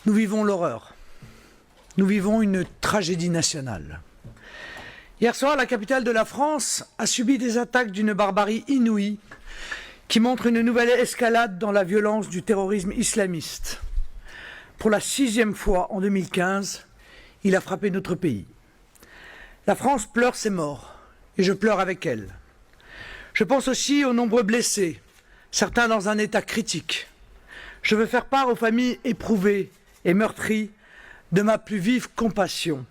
Nous vivons l'horreur. Nous vivons une tragédie nationale. Hier soir, la capitale de la France a subi des attaques d'une barbarie inouïe qui montre une nouvelle escalade dans la violence du terrorisme islamiste. Pour la 6e fois en 2015, il a frappé notre pays. La France pleure ses morts et je pleure avec elle. Je pense aussi aux nombreux blessés, certains dans un état critique. Je veux faire part aux familles éprouvées et meurtries de ma plus vive compassion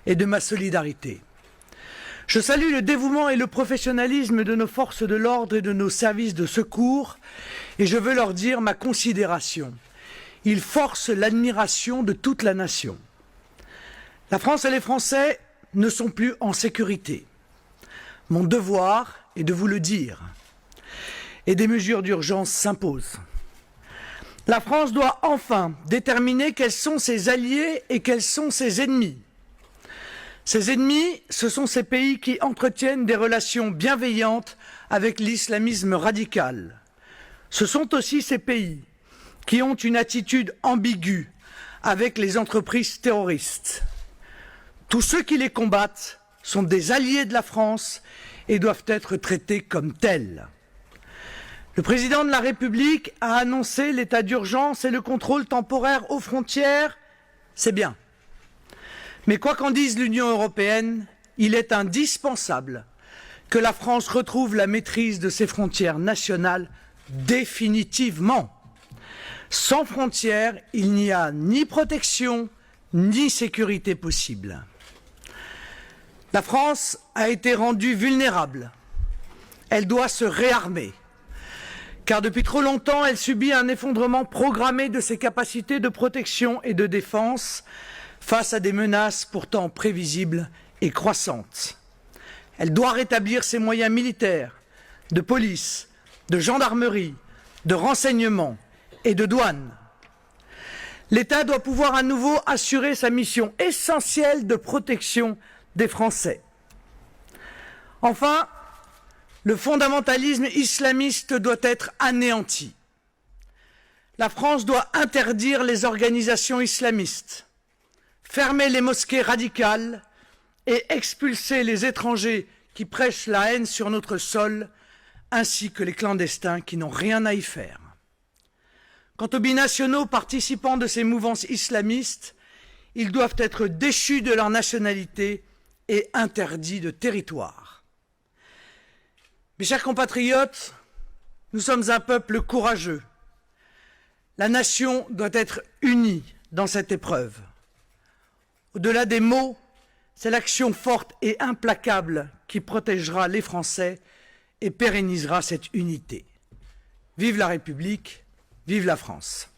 et de ma solidarité. Je salue le dévouement et le professionnalisme de nos forces de l'ordre et de nos services de secours et je veux leur dire ma considération. Ils forcent l'admiration de toute la nation. La France et les Français ne sont plus en sécurité. Mon devoir est de vous le dire. Et des mesures d'urgence s'imposent. La France doit enfin déterminer quels sont ses alliés et quels sont ses ennemis. Ses ennemis, ce sont ces pays qui entretiennent des relations bienveillantes avec l'islamisme radical. Ce sont aussi ces pays qui ont une attitude ambiguë avec les entreprises terroristes. Tous ceux qui les combattent sont des alliés de la France et doivent être traités comme tels. Le président de la République a annoncé l'état d'urgence et le contrôle temporaire aux frontières. C'est bien. Mais quoi qu'en dise l'Union européenne, il est indispensable que la France retrouve la maîtrise de ses frontières nationales définitivement. Sans frontières, il n'y a ni protection ni sécurité possible. La France a été rendue vulnérable. Elle doit se réarmer. Car depuis trop longtemps, elle subit un effondrement programmé de ses capacités de protection et de défense face à des menaces pourtant prévisibles et croissantes. Elle doit rétablir ses moyens militaires, de police, de gendarmerie, de renseignement et de douane. L'État doit pouvoir à nouveau assurer sa mission essentielle de protection des Français. Enfin, le fondamentalisme islamiste doit être anéanti. La France doit interdire les organisations islamistes, fermer les mosquées radicales et expulser les étrangers qui prêchent la haine sur notre sol, ainsi que les clandestins qui n'ont rien à y faire. Quant aux binationaux participants de ces mouvances islamistes, ils doivent être déchus de leur nationalité et interdits de territoire. Mes chers compatriotes, nous sommes un peuple courageux. La nation doit être unie dans cette épreuve. Au-delà des mots, c'est l'action forte et implacable qui protégera les Français et pérennisera cette unité. Vive la République, vive la France.